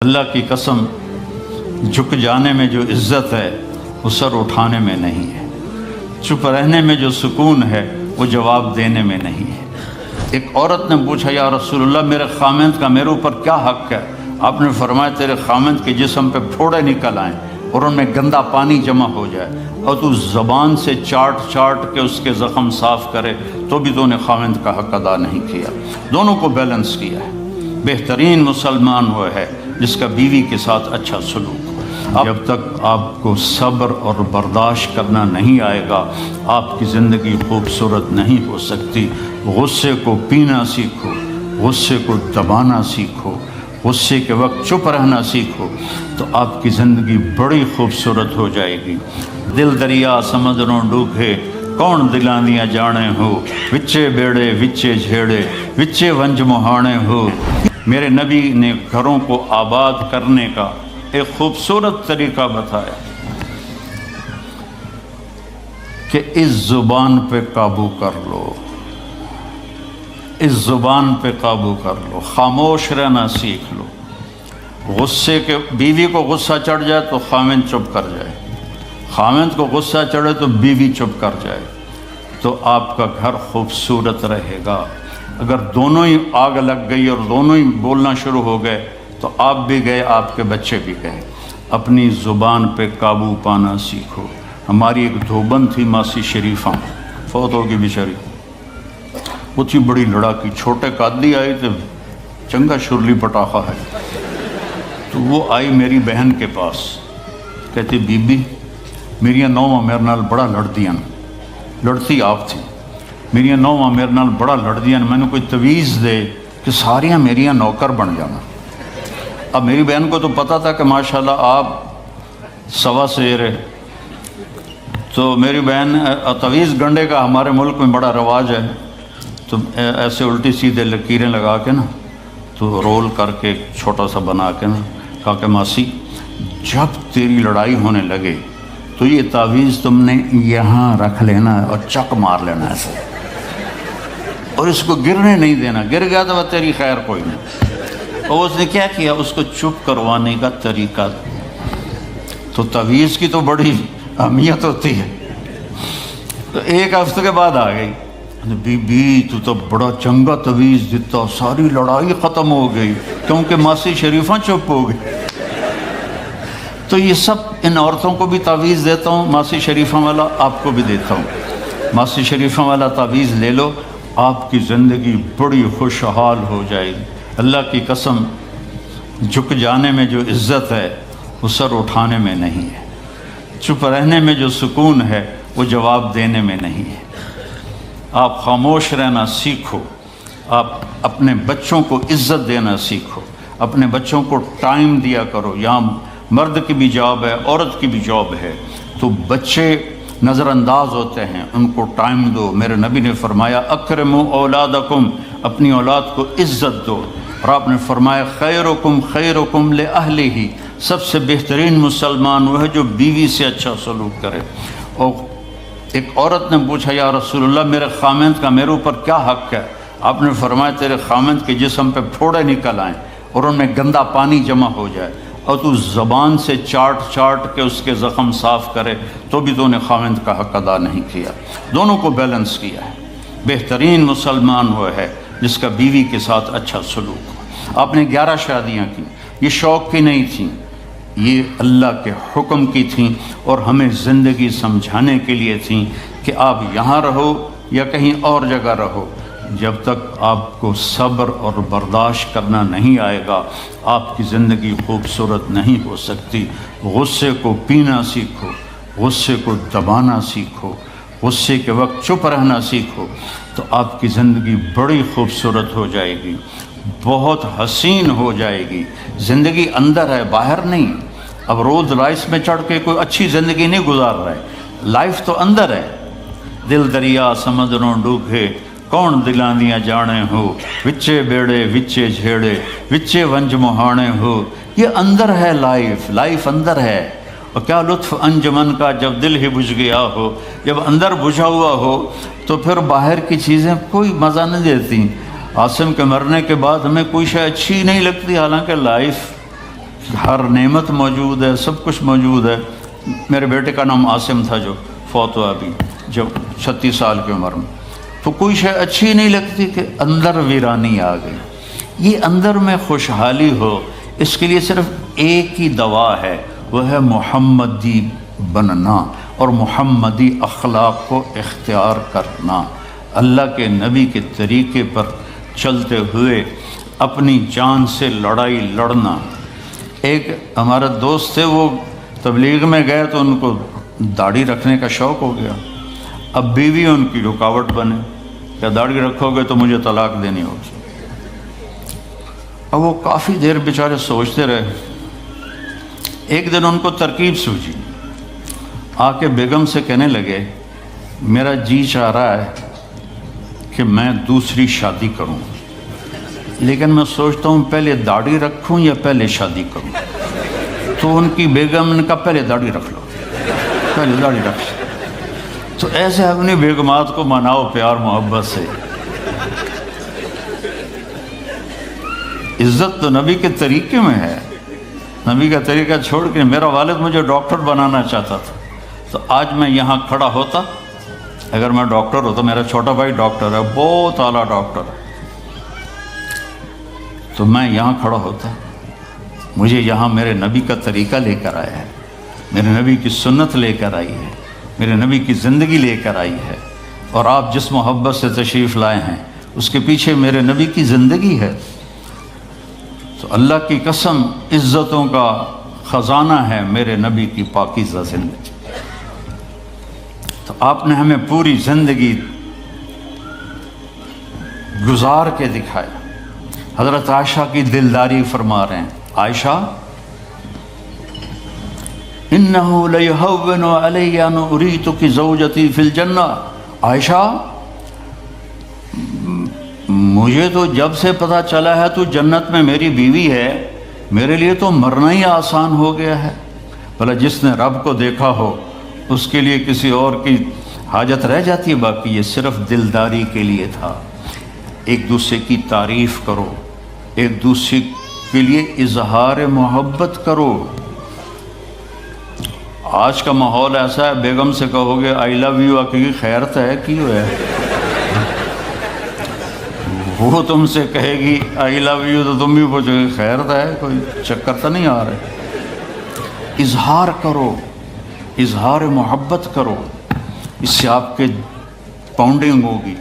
اللہ کی قسم، جھک جانے میں جو عزت ہے وہ سر اٹھانے میں نہیں ہے، چپ رہنے میں جو سکون ہے وہ جواب دینے میں نہیں ہے۔ ایک عورت نے پوچھا، یا رسول اللہ میرے خامند کا میرے اوپر کیا حق ہے؟ آپ نے فرمایا تیرے خامند کے جسم پہ پھوڑے نکل آئیں اور ان میں گندا پانی جمع ہو جائے اور تو زبان سے چاٹ کے اس کے زخم صاف کرے تو بھی تو نے خامند کا حق ادا نہیں کیا۔ دونوں کو بیلنس کیا ہے۔ بہترین مسلمان وہ ہے جس کا بیوی کے ساتھ اچھا سلوک ہو۔ جب تک آپ کو صبر اور برداشت کرنا نہیں آئے گا آپ کی زندگی خوبصورت نہیں ہو سکتی۔ غصے کو پینا سیکھو، غصے کو دبانا سیکھو، غصے کے وقت چپ رہنا سیکھو تو آپ کی زندگی بڑی خوبصورت ہو جائے گی۔ دل دریا سمندروں ڈوبے کون دلاندیاں جانے ہو، وچے بیڑے وچے جھیڑے وچے ونج مہانے ہو۔ میرے نبی نے گھروں کو آباد کرنے کا ایک خوبصورت طریقہ بتایا کہ اس زبان پہ قابو کر لو، اس زبان پہ قابو کر لو، خاموش رہنا سیکھ لو۔ غصے کے بیوی کو غصہ چڑھ جائے تو خامند چپ کر جائے، خامند کو غصہ چڑھے تو بیوی چپ کر جائے تو آپ کا گھر خوبصورت رہے گا۔ اگر دونوں ہی آگ لگ گئی اور دونوں ہی بولنا شروع ہو گئے تو آپ بھی گئے، آپ کے بچے بھی گئے۔ اپنی زبان پہ قابو پانا سیکھو۔ ہماری ایک دھوبن تھی ماسی شریفہ، فوت ہوگی بیچاری، وہ تھی بڑی لڑاکی، چھوٹے قادی آئے تھے، چنگا شرلی پٹاخہ ہے، تو وہ آئی میری بہن کے پاس، کہتی بی بی میریاں نوواں میرے نال بڑا لڑدیاں، لڑتی آپ تھی، میریاں نوواں میرے نال بڑا لڑدیاں، میں نے کوئی تویز دے کہ ساریاں میریاں نوکر بن جانا۔ اب میری بہن کو تو پتہ تھا کہ ماشاءاللہ آپ سوا سیر ہے، تو میری بہن تویز گنڈے کا ہمارے ملک میں بڑا رواج ہے، تو ایسے الٹی سیدھے لکیریں لگا کے نا تو رول کر کے چھوٹا سا بنا کے نا کہا کہ ماسی جب تیری لڑائی ہونے لگے تو یہ تعویذ تم نے یہاں رکھ لینا اور چک مار لینا ایسے، اور اس کو گرنے نہیں دینا، گر گیا تو وہ تیری خیر کوئی نہیں۔ اور اس نے کیا کیا، اس کو چپ کروانے کا طریقہ، تو تعویذ کی تو بڑی اہمیت ہوتی ہے۔ تو ایک ہفتے کے بعد آ گئی، بی بی تو بڑا چنگا تعویذ دیتا، ساری لڑائی ختم ہو گئی کیونکہ ماسی شریفہ چپ ہو گئی۔ تو یہ سب ان عورتوں کو بھی تعویذ دیتا ہوں، ماسی شریفہ والا آپ کو بھی دیتا ہوں۔ ماسی شریفہ والا تعویذ لے لو، آپ کی زندگی بڑی خوشحال ہو جائے گی۔ اللہ کی قسم، جھک جانے میں جو عزت ہے وہ سر اٹھانے میں نہیں ہے، چپ رہنے میں جو سکون ہے وہ جواب دینے میں نہیں ہے۔ آپ خاموش رہنا سیکھو، آپ اپنے بچوں کو عزت دینا سیکھو، اپنے بچوں کو ٹائم دیا کرو۔ یہاں مرد کی بھی جاب ہے، عورت کی بھی جاب ہے، تو بچے نظر انداز ہوتے ہیں، ان کو ٹائم دو۔ میرے نبی نے فرمایا اکرموا اولادکم، اپنی اولاد کو عزت دو، اور آپ نے فرمایا خیرکم خیرکم لأہلہ، سب سے بہترین مسلمان وہ ہے جو بیوی سے اچھا سلوک کرے۔ اور ایک عورت نے پوچھا، یا رسول اللہ میرے خامند کا میرے اوپر کیا حق ہے؟ آپ نے فرمایا تیرے خامند کے جسم پہ پھوڑے نکل آئیں اور ان میں گندا پانی جمع ہو جائے اور تو زبان سے چاٹ کے اس کے زخم صاف کرے تو بھی تو نے خامند کا حق ادا نہیں کیا۔ دونوں کو بیلنس کیا ہے۔ بہترین مسلمان وہ ہے جس کا بیوی کے ساتھ اچھا سلوک ہو۔ آپ نے 11 شادیاں کی، یہ شوق کی نہیں تھیں، یہ اللہ کے حکم کی تھیں اور ہمیں زندگی سمجھانے کے لیے تھیں کہ آپ یہاں رہو یا کہیں اور جگہ رہو، جب تک آپ کو صبر اور برداشت کرنا نہیں آئے گا آپ کی زندگی خوبصورت نہیں ہو سکتی۔ غصے کو پینا سیکھو، غصے کو دبانا سیکھو، غصے کے وقت چپ رہنا سیکھو تو آپ کی زندگی بڑی خوبصورت ہو جائے گی، بہت حسین ہو جائے گی۔ زندگی اندر ہے، باہر نہیں۔ اب رولز رائس میں چڑھ کے کوئی اچھی زندگی نہیں گزار رہا ہے، لائف تو اندر ہے۔ دل دریا سمندروں ڈوبے کون دلاندیاں جانے ہو، وچے بیڑے وچے جھیڑے وچے ونج مہانے ہو۔ یہ اندر ہے، لائف اندر ہے۔ اور کیا لطف انجمن کا جب دل ہی بجھ گیا ہو، جب اندر بجھا ہوا ہو تو پھر باہر کی چیزیں کوئی مزہ نہیں دیتی۔ عاصم کے مرنے کے بعد ہمیں کوئی شے اچھی نہیں لگتی، حالانکہ لائف ہر نعمت موجود ہے، سب کچھ موجود ہے۔ میرے بیٹے کا نام عاصم تھا جو فوت ہوا ابھی جب 36 سال کی عمر میں، تو کوئی شے اچھی نہیں لگتی کہ اندر ویرانی آ گئی۔ یہ اندر میں خوشحالی ہو، اس کے لیے صرف ایک ہی دوا ہے، وہ ہے محمدی بننا اور محمدی اخلاق کو اختیار کرنا، اللہ کے نبی کے طریقے پر چلتے ہوئے اپنی جان سے لڑائی لڑنا۔ ایک ہمارا دوست تھے، وہ تبلیغ میں گئے تو ان کو داڑھی رکھنے کا شوق ہو گیا، اب بیوی ان کی رکاوٹ بنے کہ داڑھی رکھو گے تو مجھے طلاق دینی ہوگی۔ اب وہ کافی دیر بیچارے سوچتے رہے، ایک دن ان کو ترکیب سوچی، آ کے بیگم سے کہنے لگے میرا جی چاہ رہا ہے کہ میں دوسری شادی کروں، لیکن میں سوچتا ہوں پہلے داڑھی رکھوں یا پہلے شادی کروں۔ تو ان کی بیگم نے کہا پہلے داڑھی رکھ لو، پہلے داڑھی رکھ لو۔ تو ایسے اپنی بیگمات کو مناؤ پیار محبت سے۔ عزت تو نبی کے طریقے میں ہے، نبی کا طریقہ چھوڑ کے میرا والد مجھے ڈاکٹر بنانا چاہتا تھا، تو آج میں یہاں کھڑا ہوتا، اگر میں ڈاکٹر ہوتا، میرا چھوٹا بھائی ڈاکٹر ہے، بہت اعلیٰ ڈاکٹر ہے، تو میں یہاں کھڑا ہوتا۔ مجھے یہاں میرے نبی کا طریقہ لے کر آیا ہے، میرے نبی کی سنت لے کر آئی ہے، میرے نبی کی زندگی لے کر آئی ہے، اور آپ جس محبت سے تشریف لائے ہیں اس کے پیچھے میرے نبی کی زندگی ہے۔ تو اللہ کی قسم عزتوں کا خزانہ ہے میرے نبی کی پاکیزہ زندگی۔ تو آپ نے ہمیں پوری زندگی گزار کے دکھایا۔ حضرت عائشہ کی دلداری فرما رہے ہیں، عائشہ انہو لیہون علی ان اریتک زوجتی فی الجنہ، عائشہ مجھے تو جب سے پتہ چلا ہے تو جنت میں میری بیوی ہے، میرے لیے تو مرنا ہی آسان ہو گیا ہے۔ بھلا جس نے رب کو دیکھا ہو اس کے لیے کسی اور کی حاجت رہ جاتی ہے؟ باقی یہ صرف دلداری کے لیے تھا۔ ایک دوسرے کی تعریف کرو، ایک دوسرے کے لیے اظہار محبت کرو۔ آج کا ماحول ایسا ہے، بیگم سے کہو گے آئی لو یو، کی خیرت ہے کیوں ہے؟ وہ تم سے کہے گی آئی لو یو تو تم بھی پوچھو گے خیرت ہے، کوئی چکر تو نہیں آ رہا؟ اظہار کرو، اظہار محبت کرو، اس سے آپ کے پاؤنڈنگ ہوگی۔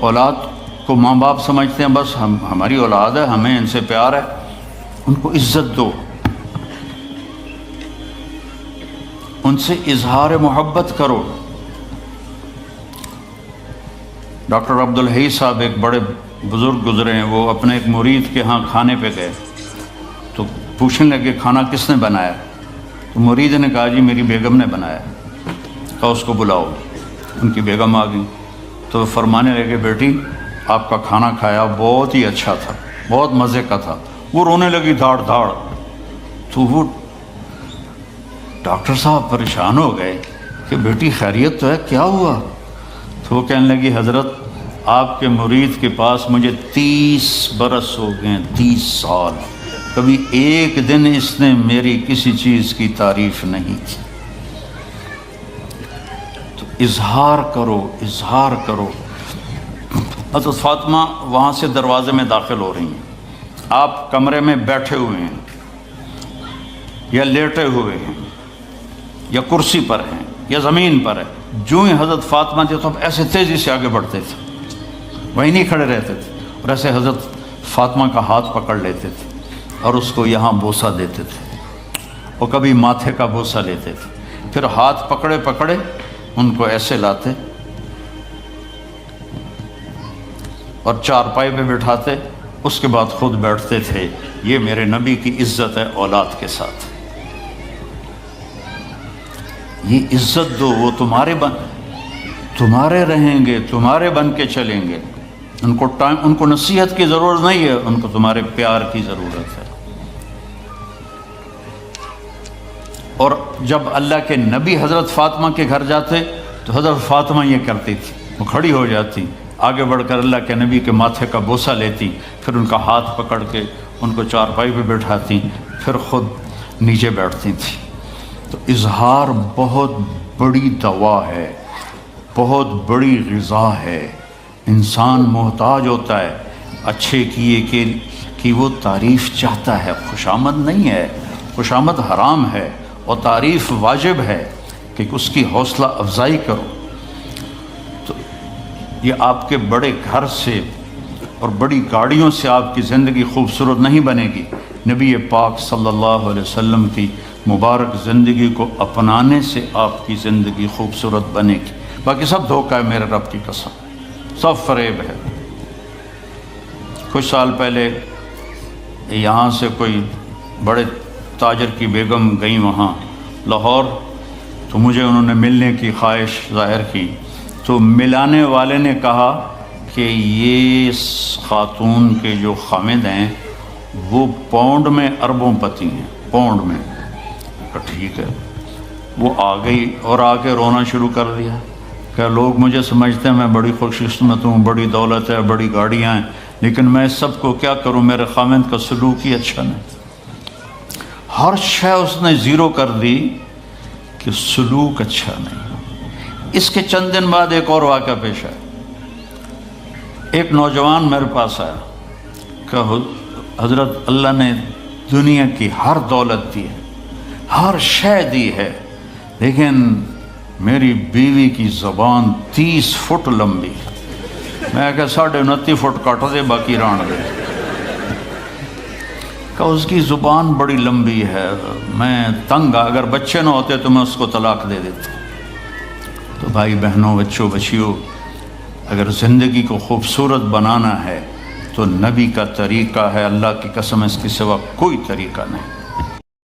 اولاد کو ماں باپ سمجھتے ہیں بس ہماری اولاد ہے، ہمیں ان سے پیار ہے، ان کو عزت دو، ان سے اظہار محبت کرو۔ ڈاکٹر عبدالحی صاحب ایک بڑے بزرگ گزرے ہیں، وہ اپنے ایک مرید کے ہاں کھانے پہ گئے تو پوچھنے لگے کھانا کس نے بنایا؟ تو مرید نے کہا جی میری بیگم نے بنایا۔ کہا اس کو بلاؤ۔ ان کی بیگم آ گئی تو فرمانے لگے بیٹی آپ کا کھانا کھایا بہت ہی اچھا تھا، بہت مزے کا تھا۔ وہ رونے لگی دھاڑ دھاڑ۔ تو وہ ڈاکٹر صاحب پریشان ہو گئے کہ بیٹی خیریت تو ہے، کیا ہوا؟ تو وہ کہنے لگی حضرت آپ کے مرید کے پاس مجھے 30 برس ہو گئے، 30 سال، کبھی ایک دن اس نے میری کسی چیز کی تعریف نہیں کی۔ تو اظہار کرو، اظہار کرو۔ حضرت فاطمہ وہاں سے دروازے میں داخل ہو رہی ہیں، آپ کمرے میں بیٹھے ہوئے ہیں یا لیٹے ہوئے ہیں یا کرسی پر ہیں یا زمین پر ہے، جو ہی حضرت فاطمہ تھے تو ایسے تیزی سے آگے بڑھتے تھے، وہیں نہیں کھڑے رہتے تھے، اور ایسے حضرت فاطمہ کا ہاتھ پکڑ لیتے تھے اور اس کو یہاں بوسہ دیتے تھے، اور کبھی ماتھے کا بوسہ لیتے تھے، پھر ہاتھ پکڑے پکڑے ان کو ایسے لاتے اور چارپائی پہ بٹھاتے، اس کے بعد خود بیٹھتے تھے۔ یہ میرے نبی کی عزت ہے اولاد کے ساتھ۔ یہ عزت دو، وہ تمہارے رہیں گے، تمہارے بن کے چلیں گے۔ ان کو نصیحت کی ضرورت نہیں ہے، ان کو تمہارے پیار کی ضرورت ہے۔ اور جب اللہ کے نبی حضرت فاطمہ کے گھر جاتے تو حضرت فاطمہ یہ کرتی تھی، وہ کھڑی ہو جاتی، آگے بڑھ کر اللہ کے نبی کے ماتھے کا بوسہ لیتی، پھر ان کا ہاتھ پکڑ کے ان کو چارپائی پہ بٹھاتی پھر خود نیچے بیٹھتی تھیں۔ تو اظہار بہت بڑی دوا ہے، بہت بڑی غذا ہے۔ انسان محتاج ہوتا ہے اچھے کیے کہ وہ تعریف چاہتا ہے، خوشامد نہیں ہے، خوشامد حرام ہے، اور تعریف واجب ہے کہ اس کی حوصلہ افزائی کرو۔ تو یہ آپ کے بڑے گھر سے اور بڑی گاڑیوں سے آپ کی زندگی خوبصورت نہیں بنے گی، نبی پاک صلی اللہ علیہ وسلم کی مبارک زندگی کو اپنانے سے آپ کی زندگی خوبصورت بنے گی۔ باقی سب دھوکہ ہے، میرے رب کی قسم، سب فریب ہے۔ کچھ سال پہلے یہاں سے کوئی بڑے تاجر کی بیگم گئیں وہاں لاہور، تو مجھے انہوں نے ملنے کی خواہش ظاہر کی، تو ملانے والے نے کہا کہ یہ خاتون کے جو خامد ہیں وہ پاؤنڈ میں اربوں پتی ہیں، پاؤنڈ میں۔ کہا ٹھیک ہے۔ وہ آ گئی اور آ کے رونا شروع کر دیا کہ لوگ مجھے سمجھتے ہیں میں بڑی خوش قسمت ہوں، بڑی دولت ہے، بڑی گاڑیاں ہیں، لیکن میں سب کو کیا کروں، میرے خامد کا سلوک ہی اچھا نہیں۔ ہر شے اس نے زیرو کر دی کہ سلوک اچھا نہیں۔ اس کے چند دن بعد ایک اور واقعہ پیش آیا۔ ایک نوجوان میرے پاس آیا کہ حضرت اللہ نے دنیا کی ہر دولت دی ہے، ہر شے دی ہے، لیکن میری بیوی کی زبان 30 فٹ لمبی۔ میں کہا 29.5 فٹ کاٹ دے باقی ران دے۔ کہ اس کی زبان بڑی لمبی ہے، میں تنگ، اگر بچے نہ ہوتے تو میں اس کو طلاق دے دیتا۔ تو بھائی بہنوں، بچوں، بچیوں، اگر زندگی کو خوبصورت بنانا ہے تو نبی کا طریقہ ہے، اللہ کی قسم اس کے سوا کوئی طریقہ نہیں۔